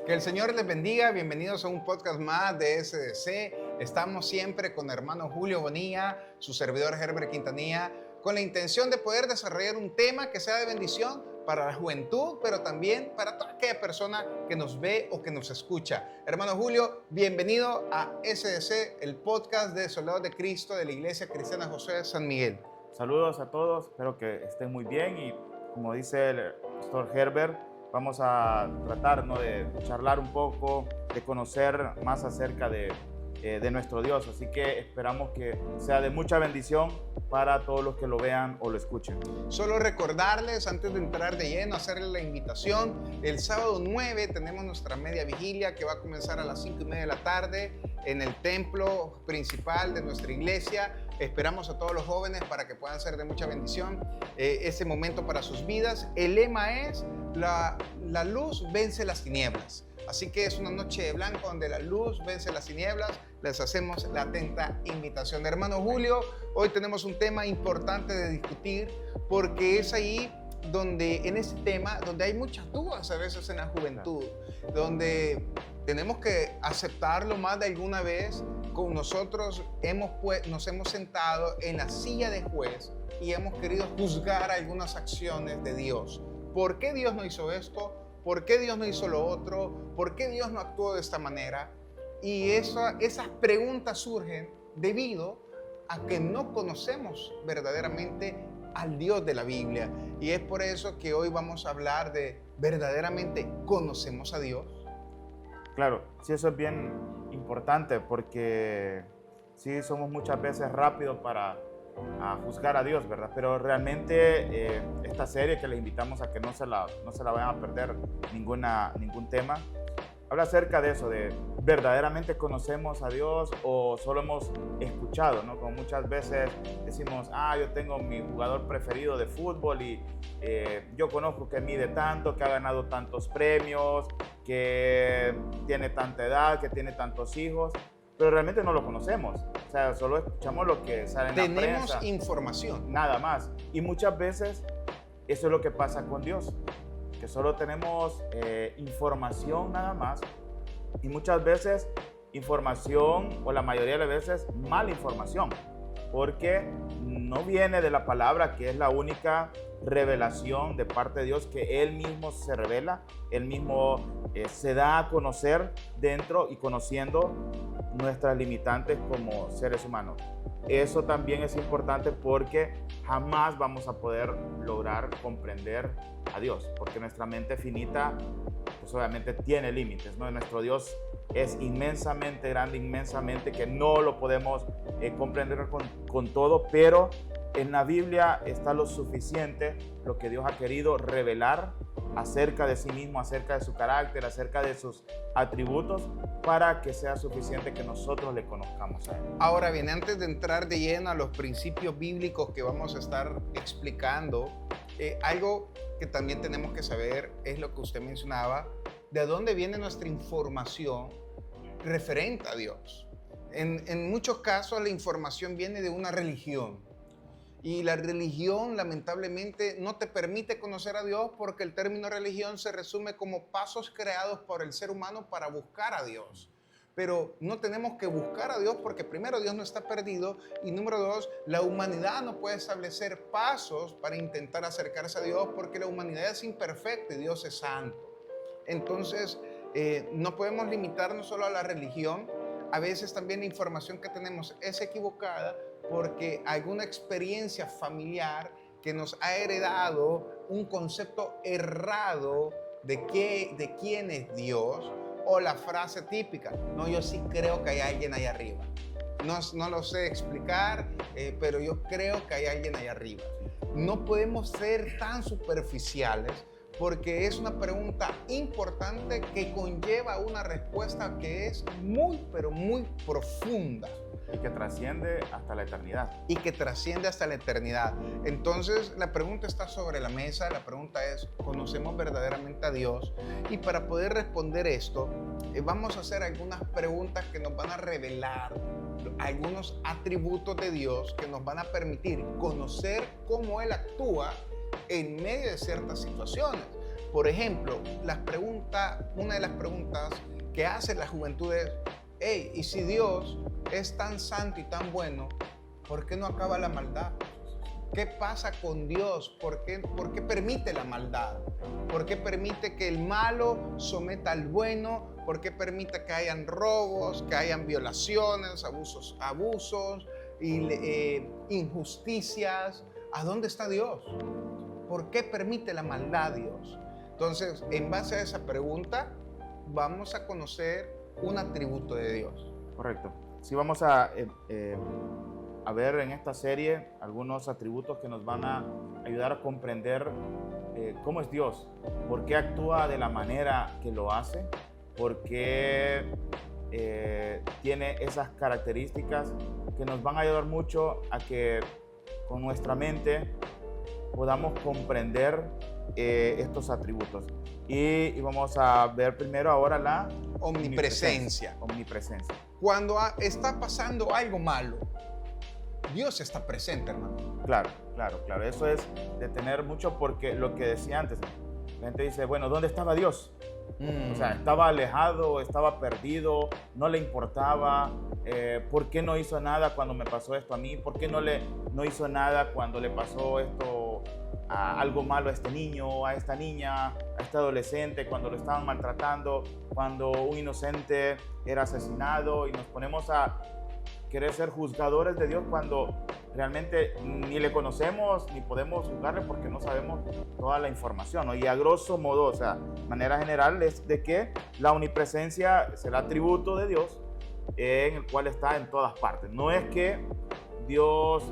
Que el Señor les bendiga, bienvenidos a un podcast más de SDC. Estamos siempre con hermano Julio Bonilla, su servidor Herbert Quintanilla, con la intención de poder desarrollar un tema que sea de bendición para la juventud, pero también para toda aquella persona que nos ve o que nos escucha. Hermano Julio, bienvenido a SDC, el podcast de Soldados de Cristo de la Iglesia Cristiana José de San Miguel. Saludos a todos, espero que estén muy bien y como dice el pastor Herbert, vamos a tratar, ¿no?, de charlar un poco, de conocer más acerca de nuestro Dios. Así que esperamos que sea de mucha bendición para todos los que lo vean o lo escuchen. Solo recordarles, antes de entrar de lleno, hacerles la invitación. El sábado 9 tenemos nuestra media vigilia que va a comenzar a las 5:30 de la tarde en el templo principal de nuestra iglesia. Esperamos a todos los jóvenes para que puedan ser de mucha bendición ese momento para sus vidas. El lema es la luz vence las tinieblas. Así que es una noche de blanco donde la luz vence las tinieblas. Les hacemos la atenta invitación. Hermano Julio, hoy tenemos un tema importante de discutir porque es ahí donde, en ese tema, donde hay muchas dudas a veces en la juventud, donde tenemos que aceptarlo más de alguna vez. Con nosotros nos hemos sentado en la silla de juez y hemos querido juzgar algunas acciones de Dios. ¿Por qué Dios no hizo esto? ¿Por qué Dios no hizo lo otro? ¿Por qué Dios no actuó de esta manera? Y esas preguntas surgen debido a que no conocemos verdaderamente al Dios de la Biblia. Y es por eso que hoy vamos a hablar de ¿verdaderamente conocemos a Dios? Claro, sí, eso es bien importante porque sí somos muchas veces rápidos para juzgar a Dios, ¿verdad? Pero realmente esta serie que les invitamos a que no se la vayan a perder ningún tema, habla acerca de eso, de verdaderamente conocemos a Dios o solo hemos escuchado, ¿no? Como muchas veces decimos, yo tengo mi jugador preferido de fútbol y yo conozco que mide tanto, que ha ganado tantos premios, que tiene tanta edad, que tiene tantos hijos, pero realmente no lo conocemos. O sea, solo escuchamos lo que sale en la prensa. Tenemos información. Nada más. Y muchas veces eso es lo que pasa con Dios, que solo tenemos información nada más, y muchas veces información, o la mayoría de las veces mala información, porque no viene de la palabra, que es la única revelación de parte de Dios, que Él mismo se revela, Él mismo se da a conocer dentro y conociendo nuestras limitantes como seres humanos. Eso también es importante porque jamás vamos a poder lograr comprender a Dios, porque nuestra mente finita, pues obviamente tiene límites, ¿no? Nuestro Dios es inmensamente grande, inmensamente, que no lo podemos comprender con todo, pero en la Biblia está lo suficiente, lo que Dios ha querido revelar acerca de sí mismo, acerca de su carácter, acerca de sus atributos, para que sea suficiente que nosotros le conozcamos a Él. Ahora bien, antes de entrar de lleno a los principios bíblicos que vamos a estar explicando, algo que también tenemos que saber es lo que usted mencionaba, de dónde viene nuestra información referente a Dios. En muchos casos la información viene de una religión. Y la religión, lamentablemente, no te permite conocer a Dios porque el término religión se resume como pasos creados por el ser humano para buscar a Dios. Pero no tenemos que buscar a Dios porque primero Dios no está perdido y número dos, la humanidad no puede establecer pasos para intentar acercarse a Dios porque la humanidad es imperfecta y Dios es santo. Entonces, no podemos limitarnos solo a la religión. A veces también la información que tenemos es equivocada porque alguna experiencia familiar que nos ha heredado un concepto errado de quién es Dios, o la frase típica, no, yo sí creo que hay alguien ahí arriba. No lo sé explicar, pero yo creo que hay alguien ahí arriba. No podemos ser tan superficiales porque es una pregunta importante que conlleva una respuesta que es muy, pero muy profunda. Y que trasciende hasta la eternidad. Y que trasciende hasta la eternidad. Entonces, la pregunta está sobre la mesa. La pregunta es, ¿conocemos verdaderamente a Dios? Y para poder responder esto, vamos a hacer algunas preguntas que nos van a revelar algunos atributos de Dios que nos van a permitir conocer cómo Él actúa en medio de ciertas situaciones. Por ejemplo, una de las preguntas que hace la juventud es, hey, ¿y si Dios es tan santo y tan bueno, por qué no acaba la maldad? ¿Qué pasa con Dios? ¿Por qué permite la maldad? ¿Por qué permite que el malo someta al bueno? ¿Por qué permite que hayan robos, que hayan violaciones, abusos y injusticias? ¿A dónde está Dios? ¿Por qué permite la maldad Dios? Entonces, en base a esa pregunta, vamos a conocer un atributo de Dios. Correcto. Sí, vamos a ver en esta serie algunos atributos que nos van a ayudar a comprender cómo es Dios, por qué actúa de la manera que lo hace, por qué tiene esas características que nos van a ayudar mucho a que con nuestra mente podamos comprender estos atributos. Y vamos a ver primero ahora la omnipresencia. Omnipresencia. Cuando está pasando algo malo, Dios está presente, hermano. Claro. Eso es de tener mucho, porque lo que decía antes, la gente dice, bueno, ¿dónde estaba Dios? O sea, estaba alejado, estaba perdido, no le importaba. ¿Por qué no hizo nada cuando me pasó esto a mí? ¿Por qué no hizo nada cuando le pasó esto, algo malo a este niño, a esta niña, a este adolescente, cuando lo estaban maltratando, cuando un inocente era asesinado? Y nos ponemos a querer ser juzgadores de Dios cuando realmente ni le conocemos ni podemos juzgarle porque no sabemos toda la información, ¿no? Y a grosso modo, o sea, manera general, es de que la omnipresencia es el atributo de Dios en el cual está en todas partes. No es que Dios,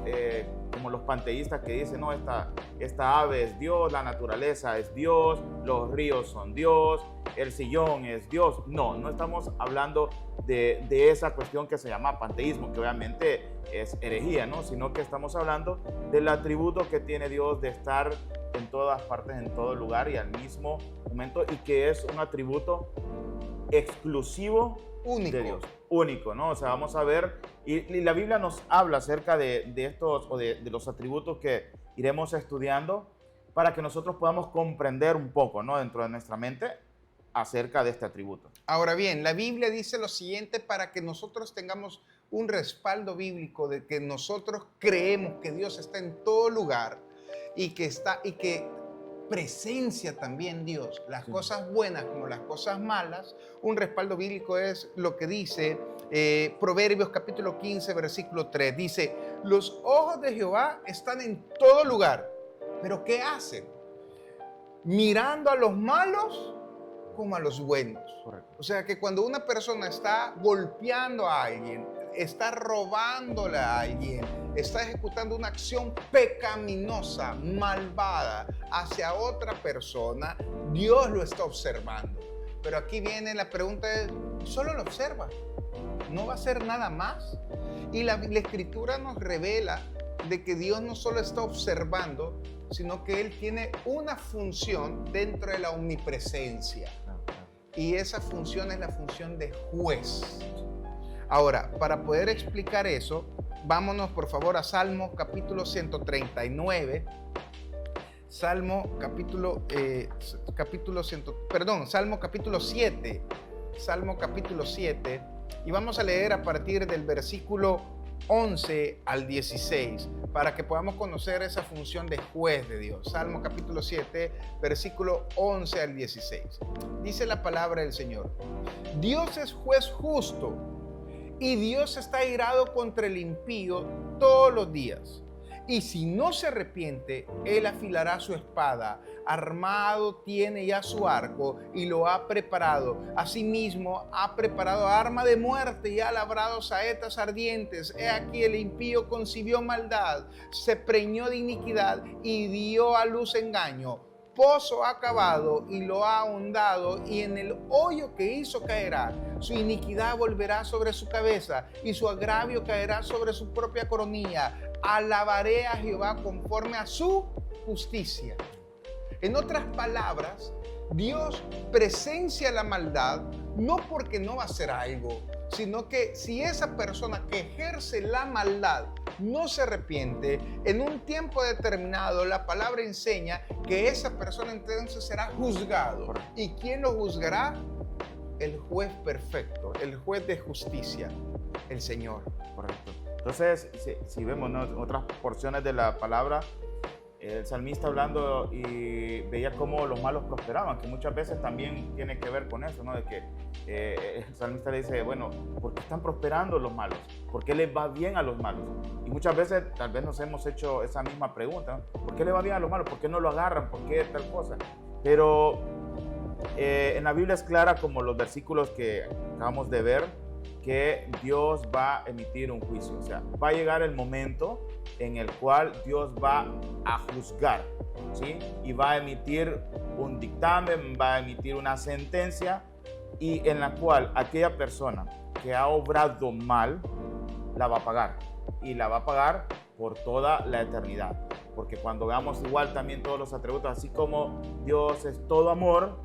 como los panteístas que dicen, no, esta ave es Dios, la naturaleza es Dios, los ríos son Dios, el sillón es Dios. No estamos hablando de esa cuestión que se llama panteísmo, que obviamente es herejía, ¿no? Sino que estamos hablando del atributo que tiene Dios de estar en todas partes, en todo lugar y al mismo momento, y que es un atributo exclusivo único. De Dios, único, ¿no? O sea, vamos a ver, y la Biblia nos habla acerca de estos, o de los atributos que iremos estudiando para que nosotros podamos comprender un poco, ¿no? Dentro de nuestra mente acerca de este atributo. Ahora bien, la Biblia dice lo siguiente para que nosotros tengamos un respaldo bíblico de que nosotros creemos que Dios está en todo lugar y que presencia también Dios, las cosas buenas como las cosas malas. Un respaldo bíblico es lo que dice Proverbios capítulo 15, versículo 3. Dice, los ojos de Jehová están en todo lugar, pero ¿qué hacen? Mirando a los malos como a los buenos. Correcto. O sea que cuando una persona está golpeando a alguien, está robándole a alguien, está ejecutando una acción pecaminosa, malvada hacia otra persona, Dios lo está observando. Pero aquí viene la pregunta, solo lo observa, no va a hacer nada más. Y la Escritura nos revela de que Dios no solo está observando, sino que Él tiene una función dentro de la omnipresencia. Y esa función es la función de juez. Ahora, para poder explicar eso, vámonos por favor a Salmo capítulo 139. Salmo capítulo 7. Salmo capítulo 7. Y vamos a leer a partir del versículo 11 al 16 para que podamos conocer esa función de juez de Dios. Salmo capítulo 7, versículo 11 al 16. Dice la palabra del Señor: Dios es juez justo y Dios está airado contra el impío todos los días. Y si no se arrepiente, Él afilará su espada. Armado tiene ya su arco y lo ha preparado. Asimismo, ha preparado arma de muerte y ha labrado saetas ardientes. He aquí el impío concibió maldad, se preñó de iniquidad y dio a luz engaño. Pozo ha cavado y lo ha ahondado, y en el hoyo que hizo caerá. Su iniquidad volverá sobre su cabeza y su agravio caerá sobre su propia coronilla. Alabaré a Jehová conforme a su justicia. En otras palabras, Dios presencia la maldad no porque no va a hacer algo, sino que si esa persona que ejerce la maldad no se arrepiente, en un tiempo determinado la palabra enseña que esa persona entonces será juzgado. Correcto. ¿Y quién lo juzgará? El juez perfecto, el juez de justicia, el Señor. Correcto. Entonces, si vemos, ¿no?, otras porciones de la palabra, el salmista hablando y veía cómo los malos prosperaban, que muchas veces también tiene que ver con eso, ¿no? De que el salmista le dice, bueno, ¿por qué están prosperando los malos? ¿Por qué les va bien a los malos? Y muchas veces tal vez nos hemos hecho esa misma pregunta, ¿no? ¿Por qué le va bien a los malos? ¿Por qué no lo agarran? ¿Por qué tal cosa? Pero en la Biblia es clara, como los versículos que acabamos de ver, que Dios va a emitir un juicio. O sea, va a llegar el momento en el cual Dios va a juzgar, ¿sí? Y va a emitir un dictamen, va a emitir una sentencia, y en la cual aquella persona que ha obrado mal la va a pagar, y la va a pagar por toda la eternidad. Porque cuando veamos igual también todos los atributos, así como Dios es todo amor,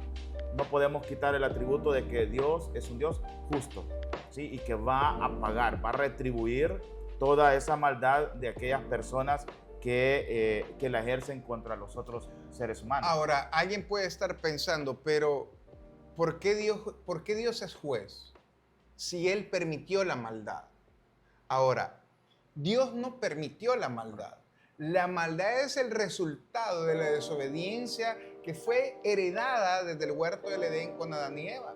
no podemos quitar el atributo de que Dios es un Dios justo, ¿sí? Y que va a pagar, va a retribuir toda esa maldad de aquellas personas que la ejercen contra los otros seres humanos. Ahora, alguien puede estar pensando, pero ¿por qué Dios es juez si Él permitió la maldad? Ahora, Dios no permitió la maldad. La maldad es el resultado de la desobediencia que fue heredada desde el huerto del Edén con Adán y Eva.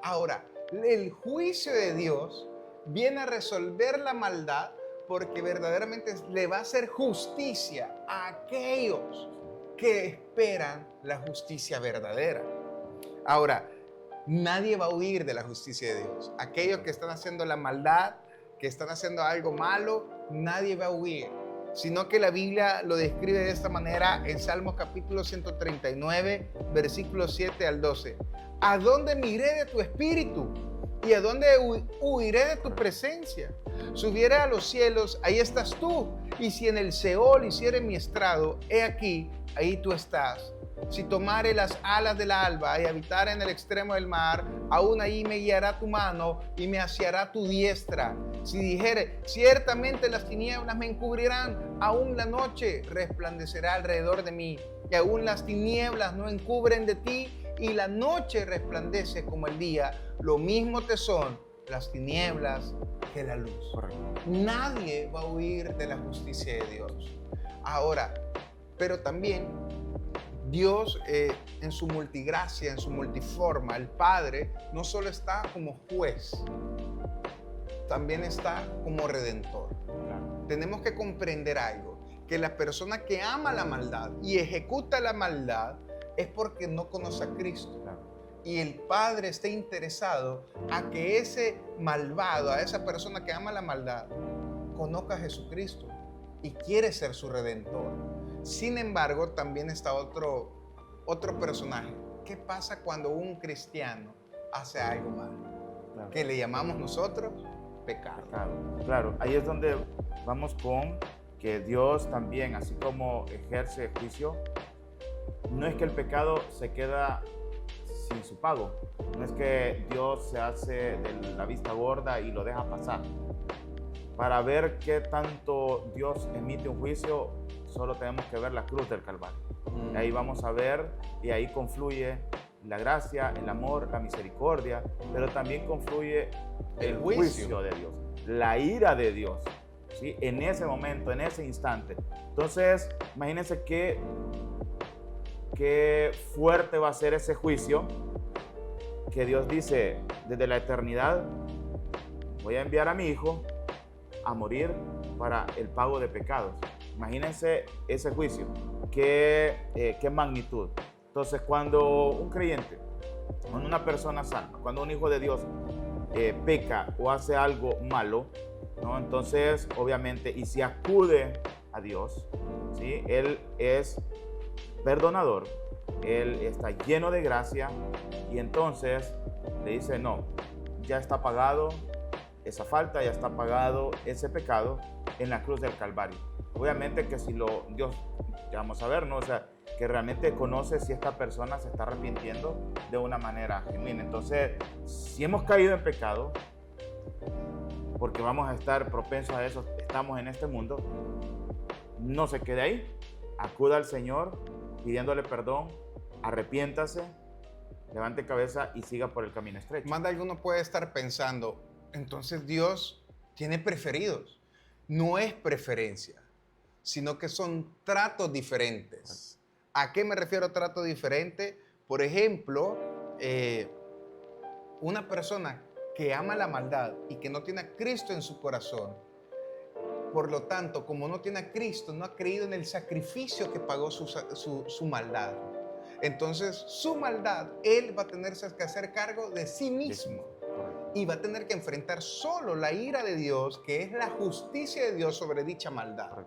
Ahora, el juicio de Dios viene a resolver la maldad porque verdaderamente le va a hacer justicia a aquellos que esperan la justicia verdadera. Ahora, nadie va a huir de la justicia de Dios. Aquellos que están haciendo la maldad, que están haciendo algo malo, nadie va a huir, sino que la Biblia lo describe de esta manera en Salmos capítulo 139, versículos 7 al 12. ¿A dónde me iré de tu espíritu? ¿Y a dónde huiré de tu presencia? Subiere a los cielos, ahí estás tú. Y si en el Seol hiciere mi estrado, he aquí, ahí tú estás. Si tomare las alas del alba y habitar en el extremo del mar, aún ahí me guiará tu mano y me asiará tu diestra. Si dijere, ciertamente las tinieblas me encubrirán, aún la noche resplandecerá alrededor de mí. Y aún las tinieblas no encubren de ti, y la noche resplandece como el día. Lo mismo te son las tinieblas que la luz. Correcto. Nadie va a huir de la justicia de Dios. Ahora, pero también Dios en su multigracia, en su multiforma, el Padre no solo está como juez, también está como redentor. Claro. Tenemos que comprender algo, que la persona que ama la maldad y ejecuta la maldad es porque no conoce a Cristo. Claro. Y el Padre está interesado a que ese malvado, a esa persona que ama la maldad, conozca a Jesucristo y quiere ser su redentor. Sin embargo, también está otro personaje. ¿Qué pasa cuando un cristiano hace algo malo? Claro. Que le llamamos nosotros pecado. Claro, ahí es donde vamos con que Dios también, así como ejerce juicio, no es que el pecado se queda sin su pago, no es que Dios se hace de la vista gorda y lo deja pasar. Para ver qué tanto Dios emite un juicio, solo tenemos que ver la cruz del Calvario. Y ahí vamos a ver, y ahí confluye la gracia, el amor, la misericordia, pero también confluye el juicio de Dios, la ira de Dios, ¿sí? En ese momento, en ese instante. Entonces, imagínense qué fuerte va a ser ese juicio, que Dios dice, desde la eternidad, voy a enviar a mi Hijo a morir para el pago de pecados. Imagínense ese juicio, qué magnitud. Entonces, cuando un creyente, cuando una persona salva, cuando un hijo de Dios peca o hace algo malo, ¿no? Entonces, obviamente, y si acude a Dios, ¿sí? Él es perdonador, Él está lleno de gracia, y entonces le dice, no, ya está pagado esa falta, ya está pagado ese pecado en la cruz del Calvario. Obviamente que si Dios, ya vamos a ver, ¿no? O sea, que realmente conoce si esta persona se está arrepintiendo de una manera genuina. Entonces, si hemos caído en pecado, porque vamos a estar propensos a eso, estamos en este mundo, no se quede ahí. Acuda al Señor pidiéndole perdón, arrepiéntase, levante cabeza y siga por el camino estrecho. Más de alguno puede estar pensando, entonces Dios tiene preferidos. No es preferencia, sino que son tratos diferentes. ¿A qué me refiero a trato diferente? Por ejemplo, una persona que ama la maldad y que no tiene a Cristo en su corazón, por lo tanto, como no tiene a Cristo, no ha creído en el sacrificio que pagó su maldad. Entonces, su maldad, él va a tener que hacer cargo de sí mismo. Y va a tener que enfrentar solo la ira de Dios, que es la justicia de Dios sobre dicha maldad.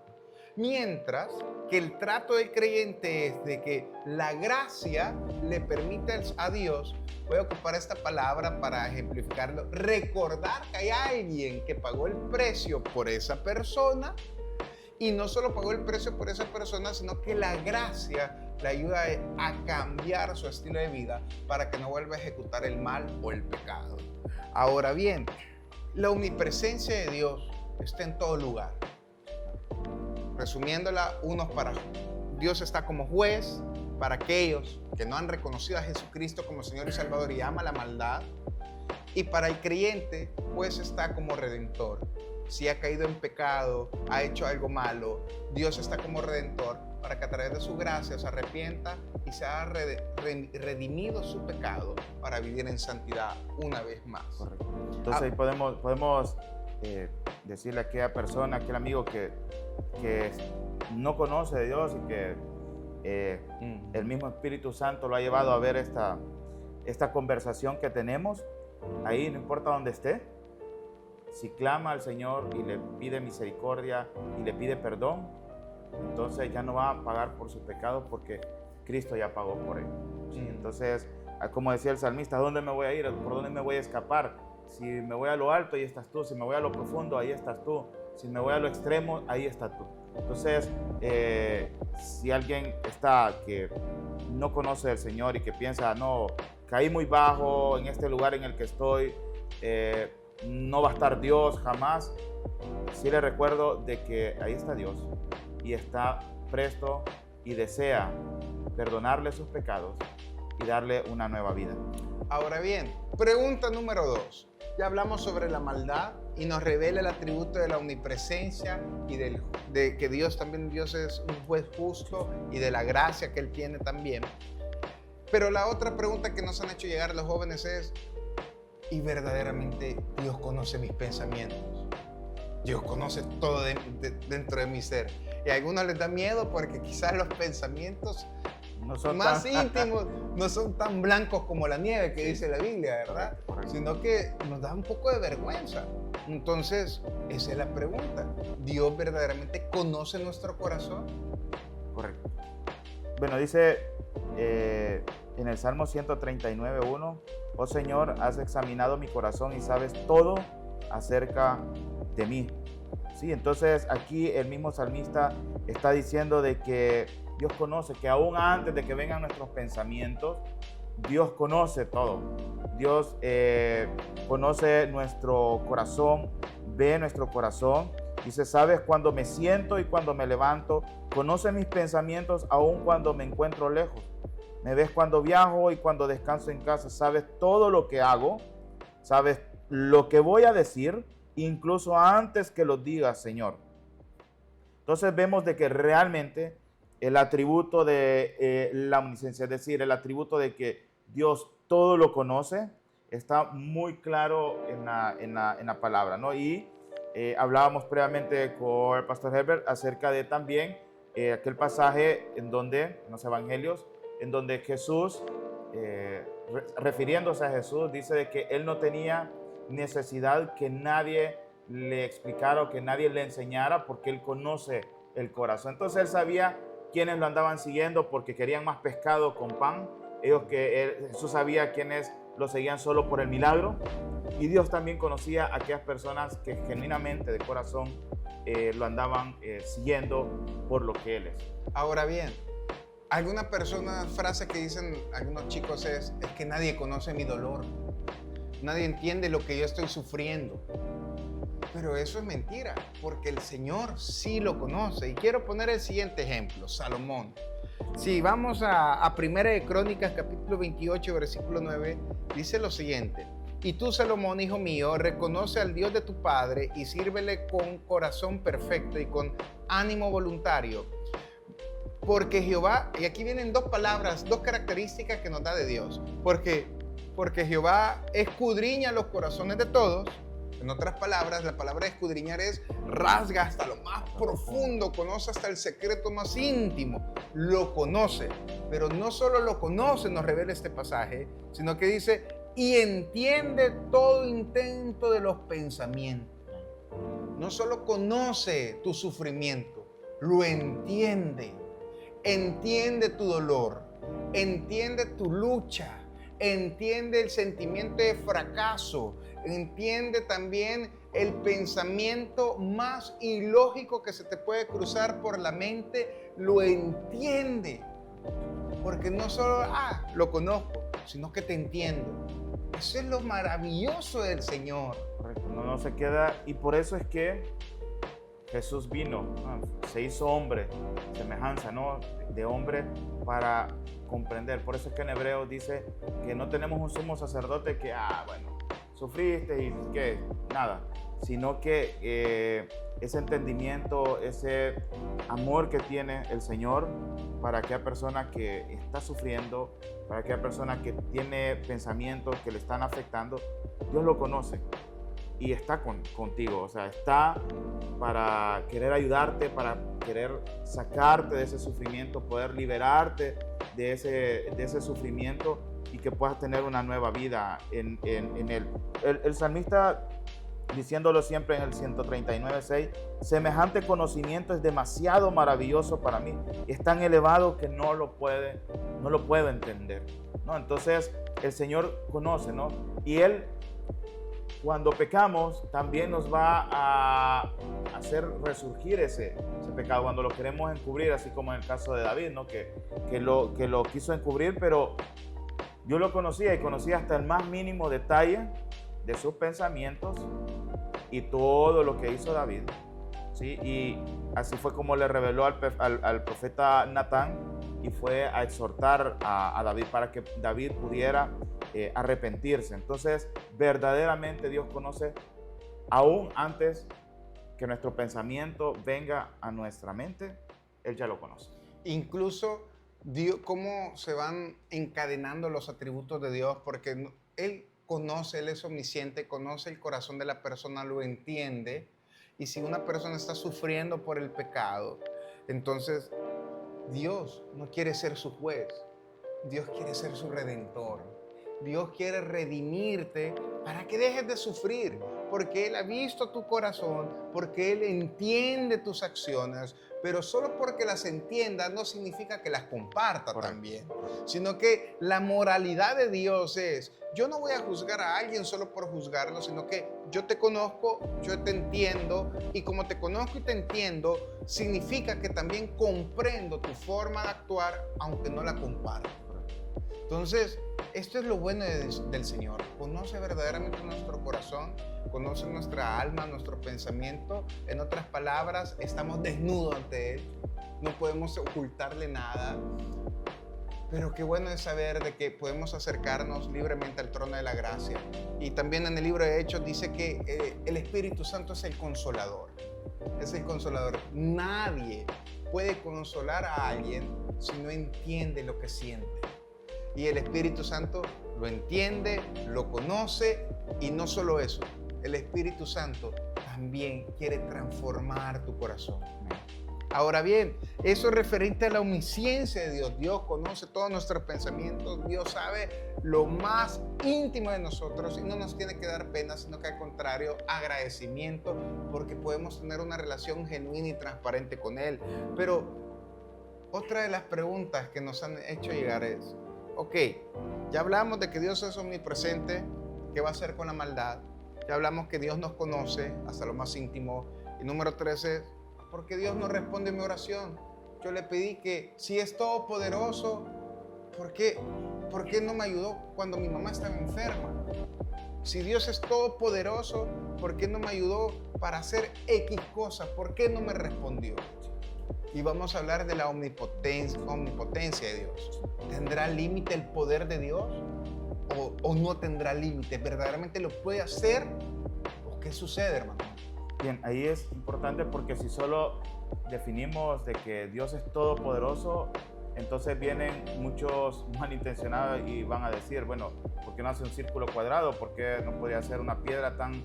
Mientras que el trato del creyente es de que la gracia le permite a Dios, voy a ocupar esta palabra para ejemplificarlo, recordar que hay alguien que pagó el precio por esa persona, y no solo pagó el precio por esa persona, sino que la gracia le ayuda a cambiar su estilo de vida para que no vuelva a ejecutar el mal o el pecado. Ahora bien, la omnipresencia de Dios está en todo lugar. Resumiéndola, Dios está como juez para aquellos que no han reconocido a Jesucristo como Señor y Salvador y ama la maldad. Y para el creyente, pues está como redentor. Si ha caído en pecado, ha hecho algo malo, Dios está como redentor para que a través de su gracia se arrepienta y se haya redimido su pecado para vivir en santidad una vez más. Correcto. Entonces ahí podemos decirle a aquella persona, a aquel amigo que no conoce de Dios y que el mismo Espíritu Santo lo ha llevado a ver esta conversación que tenemos, ahí no importa dónde esté, si clama al Señor y le pide misericordia y le pide perdón, entonces ya no va a pagar por sus pecados porque Cristo ya pagó por él. ¿Sí? Entonces, como decía el salmista, ¿a dónde me voy a ir? ¿Por dónde me voy a escapar? Si me voy a lo alto, ahí estás tú. Si me voy a lo profundo, ahí estás tú. Si me voy a lo extremo, ahí estás tú. Entonces, si alguien está que no conoce al Señor y que piensa, no, caí muy bajo en este lugar en el que estoy, no va a estar Dios jamás, sí le recuerdo de que ahí está Dios y está presto y desea perdonarle sus pecados y darle una nueva vida. Ahora bien, pregunta número 2. Ya hablamos sobre la maldad y nos revela el atributo de la omnipresencia y de que Dios es un juez justo y de la gracia que Él tiene también. Pero la otra pregunta que nos han hecho llegar los jóvenes es, ¿y verdaderamente Dios conoce mis pensamientos? Dios conoce todo dentro de mi ser. Y a algunos les da miedo porque quizás los pensamientos no son más íntimos no son tan blancos como la nieve que dice la Biblia, ¿verdad? Correcto. Sino que nos da un poco de vergüenza. Entonces, esa es la pregunta. ¿Dios verdaderamente conoce nuestro corazón? Correcto. Bueno, dice en el Salmo 139:1, oh Señor, has examinado mi corazón y sabes todo acerca de mí. Sí, entonces aquí el mismo salmista está diciendo de que Dios conoce, que aún antes de que vengan nuestros pensamientos, Dios conoce todo. Dios conoce nuestro corazón, ve nuestro corazón. Dice, sabes cuando me siento y cuando me levanto, conoce mis pensamientos aún cuando me encuentro lejos. Me ves cuando viajo y cuando descanso en casa. Sabes todo lo que hago, sabes lo que voy a decir, incluso antes que lo digas, Señor. Entonces vemos de que realmente el atributo de la omnisciencia, es decir, el atributo de que Dios todo lo conoce, está muy claro en la palabra, ¿no? Y hablábamos previamente con el pastor Herbert acerca de también aquel pasaje en donde, en los evangelios, en donde Jesús, refiriéndose a Jesús, dice de que él no tenía necesidad que nadie le explicara o que nadie le enseñara porque él conoce el corazón. Entonces él sabía quiénes lo andaban siguiendo porque querían más pescado con pan. Jesús sabía quiénes lo seguían solo por el milagro. Y Dios también conocía a aquellas personas que genuinamente de corazón lo andaban siguiendo por lo que Él es. Ahora bien, alguna frase que dicen algunos chicos es que nadie conoce mi dolor. Nadie entiende lo que yo estoy sufriendo. Pero eso es mentira, porque el Señor sí lo conoce. Y quiero poner el siguiente ejemplo, Salomón. Si vamos a Primera de Crónicas, capítulo 28, versículo 9, dice lo siguiente: y tú, Salomón, hijo mío, reconoce al Dios de tu padre y sírvele con corazón perfecto y con ánimo voluntario. Porque Jehová, y aquí vienen dos palabras, dos características que nos da de Dios. Porque Jehová escudriña los corazones de todos. En otras palabras, la palabra escudriñar es rasga hasta lo más profundo, conoce hasta el secreto más íntimo, lo conoce. Pero no solo lo conoce, nos revela este pasaje, sino que dice, y entiende todo intento de los pensamientos. No solo conoce tu sufrimiento, lo entiende. Entiende tu dolor, entiende tu lucha, entiende el sentimiento de fracaso, entiende también el pensamiento más ilógico que se te puede cruzar por la mente, lo entiende. Porque no solo, lo conozco, sino que te entiendo. Eso es lo maravilloso del Señor. Correcto, no se queda, y por eso es que Jesús vino, se hizo hombre, semejanza, ¿no?, de hombre para comprender. Por eso es que en Hebreos dice que no tenemos un sumo sacerdote que, bueno, sufriste y que nada, sino que ese entendimiento, ese amor que tiene el Señor para aquella persona que está sufriendo, para aquella persona que tiene pensamientos que le están afectando, Dios lo conoce. Y está contigo, o sea, está para querer ayudarte, para querer sacarte de ese sufrimiento, poder liberarte de ese sufrimiento y que puedas tener una nueva vida en Él. El salmista, diciéndolo siempre en el 139:6, semejante conocimiento es demasiado maravilloso para mí, es tan elevado que no lo puedo entender, ¿no? Entonces, el Señor conoce, ¿no? Y Él, cuando pecamos, también nos va a hacer resurgir ese pecado cuando lo queremos encubrir, así como en el caso de David, ¿no? Que lo quiso encubrir, pero yo lo conocía y conocía hasta el más mínimo detalle de sus pensamientos y todo lo que hizo David, ¿sí? Y así fue como le reveló al profeta Natán, y fue a exhortar a David para que David pudiera arrepentirse. Entonces, verdaderamente Dios conoce aún antes que nuestro pensamiento venga a nuestra mente, Él ya lo conoce. Incluso Dios, cómo se van encadenando los atributos de Dios, porque Él conoce, Él es omnisciente, conoce el corazón de la persona, lo entiende. Y si una persona está sufriendo por el pecado, entonces Dios no quiere ser su juez, Dios quiere ser su redentor. Dios quiere redimirte para que dejes de sufrir, porque Él ha visto tu corazón, porque Él entiende tus acciones, pero solo porque las entienda no significa que las comparta también, sino que la moralidad de Dios es, yo no voy a juzgar a alguien solo por juzgarlo, sino que yo te conozco, yo te entiendo, y como te conozco y te entiendo, significa que también comprendo tu forma de actuar, aunque no la comparto. Entonces, esto es lo bueno del Señor. Conoce verdaderamente nuestro corazón, conoce nuestra alma, nuestro pensamiento. En otras palabras, estamos desnudos ante Él. No podemos ocultarle nada. Pero qué bueno es saber de que podemos acercarnos libremente al trono de la gracia. Y también en el libro de Hechos dice que el Espíritu Santo es el consolador. Es el consolador. Nadie puede consolar a alguien si no entiende lo que siente. Y el Espíritu Santo lo entiende, lo conoce, y no solo eso, el Espíritu Santo también quiere transformar tu corazón. Ahora bien, eso es referente a la omnisciencia de Dios. Dios conoce todos nuestros pensamientos, Dios sabe lo más íntimo de nosotros y no nos tiene que dar pena, sino que al contrario, agradecimiento, porque podemos tener una relación genuina y transparente con Él. Pero otra de las preguntas que nos han hecho llegar es, ok, ya hablamos de que Dios es omnipresente, ¿qué va a hacer con la maldad? Ya hablamos que Dios nos conoce hasta lo más íntimo. Y número 13, ¿por qué Dios no responde mi oración? Yo le pedí que si es todopoderoso, ¿por qué no me ayudó cuando mi mamá estaba enferma? Si Dios es todopoderoso, ¿por qué no me ayudó para hacer X cosas, ¿por qué no me respondió? Y vamos a hablar de la omnipotencia de Dios. ¿Tendrá límite el poder de Dios? ¿O no tendrá límite? ¿Verdaderamente lo puede hacer? ¿O qué sucede, hermano? Bien, ahí es importante porque si solo definimos de que Dios es todopoderoso, entonces vienen muchos malintencionados y van a decir, bueno, ¿por qué no hace un círculo cuadrado? ¿Por qué no podría hacer una piedra tan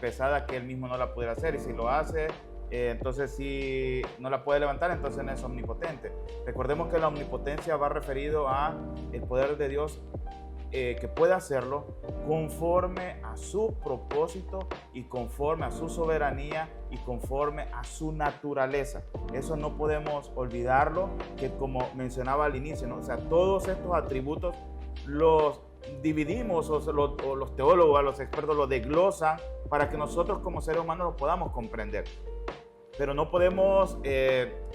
pesada que él mismo no la pudiera hacer? Y si lo hace, entonces si no la puede levantar, entonces no es omnipotente. Recordemos que la omnipotencia va referido a el poder de Dios que puede hacerlo conforme a su propósito y conforme a su soberanía y conforme a su naturaleza. Eso no podemos olvidarlo, que como mencionaba al inicio, ¿no? O sea, todos estos atributos los dividimos o los teólogos, los expertos los desglosan para que nosotros como seres humanos lo podamos comprender. Pero no podemos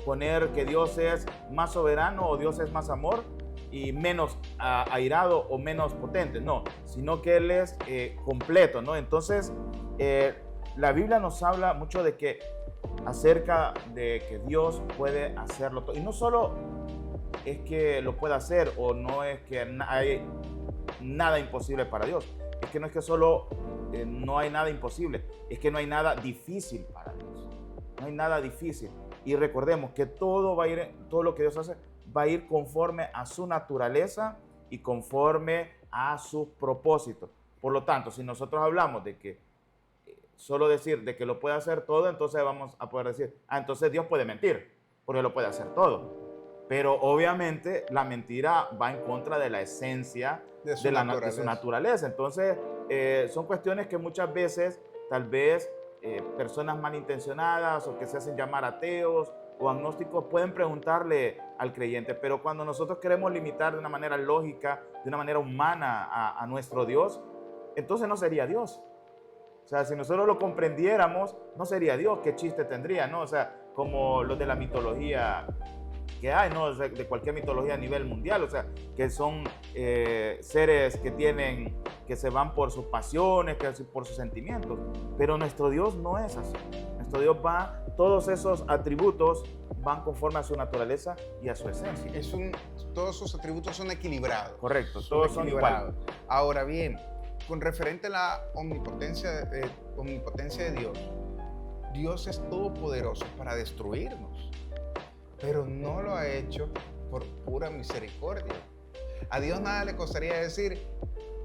poner que Dios es más soberano o Dios es más amor y menos airado o menos potente, no, sino que Él es completo, ¿no? Entonces, la Biblia nos habla mucho de que acerca de que Dios puede hacerlo todo. Y no solo es que lo pueda hacer o no es que hay nada imposible para Dios. Es que no es que solo no hay nada imposible, es que no hay nada difícil para Dios. No hay nada difícil. Y recordemos que todo lo que Dios hace va a ir conforme a su naturaleza y conforme a sus propósitos. Por lo tanto, si nosotros hablamos de que solo decir de que lo puede hacer todo, entonces vamos a poder decir, entonces Dios puede mentir, porque lo puede hacer todo. Pero obviamente la mentira va en contra de la esencia de su naturaleza. Entonces, son cuestiones que muchas veces, tal vez, personas malintencionadas o que se hacen llamar ateos o agnósticos pueden preguntarle al creyente, pero cuando nosotros queremos limitar de una manera lógica, de una manera humana a nuestro Dios, entonces no sería Dios. O sea, si nosotros lo comprendiéramos, no sería Dios. ¿Qué chiste tendría, no? O sea, como los de la mitología que hay, ¿no? O sea, de cualquier mitología a nivel mundial, o sea, que son seres que se van por sus pasiones, por sus sentimientos, pero nuestro Dios no es así. Nuestro Dios todos esos atributos van conforme a su naturaleza y a su esencia. Todos sus atributos son equilibrados. Correcto, todos son iguales. Ahora bien, con referente a la omnipotencia de Dios, Dios es todopoderoso para destruirnos, pero no lo ha hecho por pura misericordia. A Dios nada le costaría decir,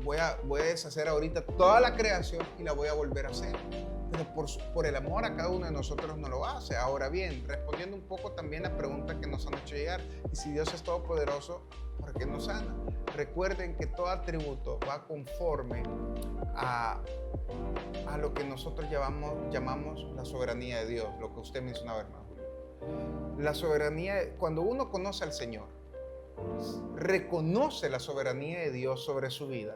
voy a deshacer ahorita toda la creación y la voy a volver a hacer. Pero por el amor a cada uno de nosotros no lo hace. Ahora bien, respondiendo un poco también a la pregunta que nos han hecho llegar, y si Dios es todopoderoso, ¿por qué no sana? Recuerden que todo atributo va conforme a lo que nosotros llamamos la soberanía de Dios, lo que usted mencionaba, hermano. La soberanía, cuando uno conoce al Señor, reconoce la soberanía de Dios sobre su vida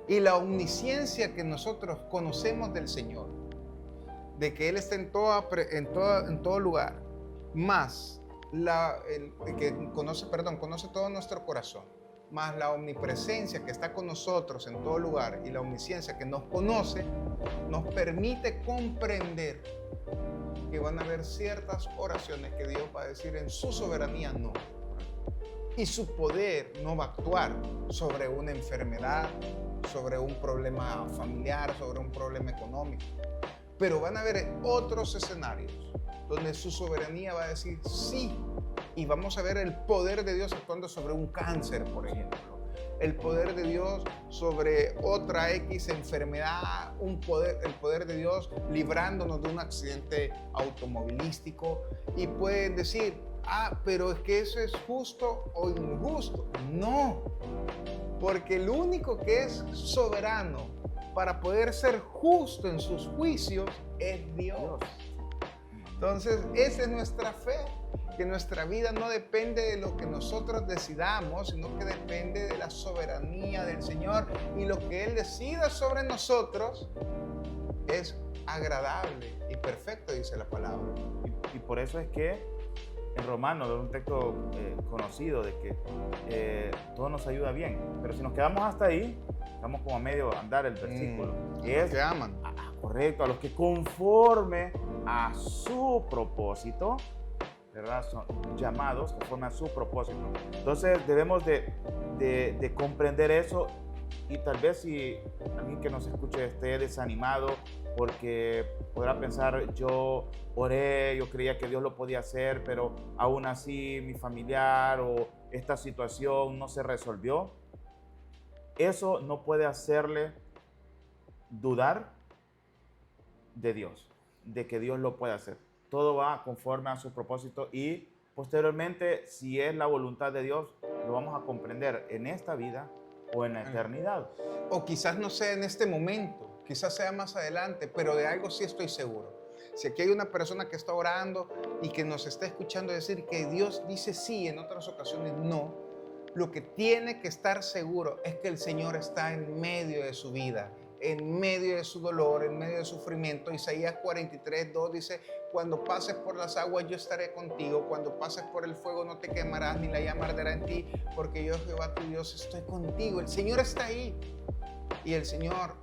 y la omnisciencia que nosotros conocemos del Señor, de que Él está en todo lugar, más que conoce todo nuestro corazón, más la omnipresencia que está con nosotros en todo lugar y la omnisciencia que nos conoce, nos permite comprender que van a haber ciertas oraciones que Dios va a decir en su soberanía no. Y su poder no va a actuar sobre una enfermedad, sobre un problema familiar, sobre un problema económico. Pero van a haber otros escenarios donde su soberanía va a decir sí. Y vamos a ver el poder de Dios actuando sobre un cáncer, por ejemplo. El poder de Dios sobre otra X enfermedad, el poder de Dios librándonos de un accidente automovilístico. Y pueden decir, pero es que eso es justo o injusto. No, porque el único que es soberano para poder ser justo en sus juicios es Dios. Entonces, esa es nuestra fe, que nuestra vida no depende de lo que nosotros decidamos, sino que depende de la soberanía del Señor, y lo que Él decida sobre nosotros es agradable y perfecto, dice la palabra. Y por eso es que en Romanos, de un texto conocido, de que todo nos ayuda bien, pero si nos quedamos hasta ahí, estamos como a medio andar el versículo, que es que aman. correcto, a los que conforme a su propósito, ¿verdad? Son llamados conforme a su propósito. Entonces debemos de comprender eso, y tal vez si alguien que nos escuche esté desanimado porque podrá pensar, yo oré, yo creía que Dios lo podía hacer, pero aún así mi familiar o esta situación no se resolvió. Eso no puede hacerle dudar de Dios, de que Dios lo puede hacer. Todo va conforme a su propósito, y posteriormente, si es la voluntad de Dios, lo vamos a comprender en esta vida o en la eternidad. O quizás no sea en este momento, quizás sea más adelante, pero de algo sí estoy seguro. Si aquí hay una persona que está orando y que nos está escuchando decir que Dios dice sí, en otras ocasiones no, lo que tiene que estar seguro es que el Señor está en medio de su vida, en medio de su dolor, en medio de su sufrimiento. Isaías 43:2 dice: cuando pases por las aguas yo estaré contigo, cuando pases por el fuego no te quemarás, ni la llama arderá en ti, porque yo, Jehová tu Dios, estoy contigo. El Señor está ahí, y el Señor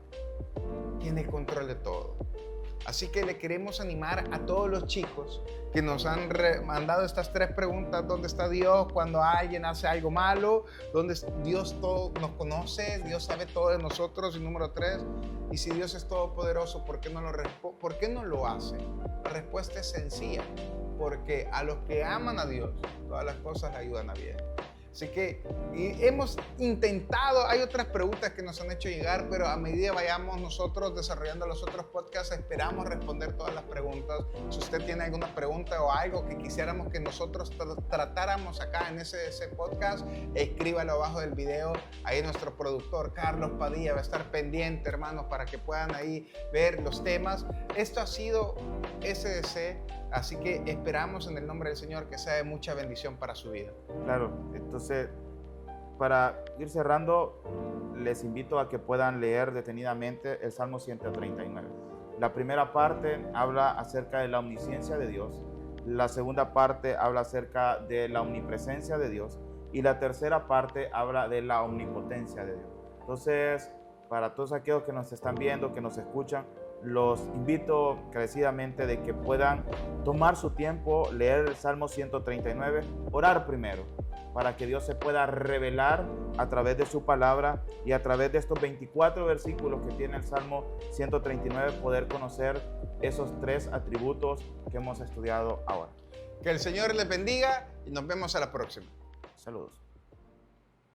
tiene el control de todo. Así que le queremos animar a todos los chicos que nos han mandado estas 3 preguntas: ¿dónde está Dios cuando alguien hace algo malo? ¿Dónde Dios todo nos conoce? Dios sabe todo de nosotros. Y número 3, y si Dios es todopoderoso, ¿por qué no lo hace? La respuesta es sencilla: porque a los que aman a Dios, todas las cosas le ayudan a bien. Así que hemos intentado, hay otras preguntas que nos han hecho llegar, pero a medida vayamos nosotros desarrollando los otros podcasts, esperamos responder todas las preguntas. Si usted tiene alguna pregunta o algo que quisiéramos que nosotros tratáramos acá en ese podcast, escríbalo abajo del video. Ahí nuestro productor Carlos Padilla va a estar pendiente, hermanos, para que puedan ahí ver los temas. Esto ha sido SDC, así que esperamos en el nombre del Señor que sea de mucha bendición para su vida. Claro, entonces, para ir cerrando, les invito a que puedan leer detenidamente el Salmo 139. La primera parte habla acerca de la omnisciencia de Dios, la segunda parte habla acerca de la omnipresencia de Dios, y la tercera parte habla de la omnipotencia de Dios. Entonces, para todos aquellos que nos están viendo, que nos escuchan, los invito encarecidamente de que puedan tomar su tiempo, leer el Salmo 139, orar primero, para que Dios se pueda revelar a través de su palabra, y a través de estos 24 versículos que tiene el Salmo 139 poder conocer esos 3 atributos que hemos estudiado ahora. Que el Señor les bendiga y nos vemos a la próxima. Saludos.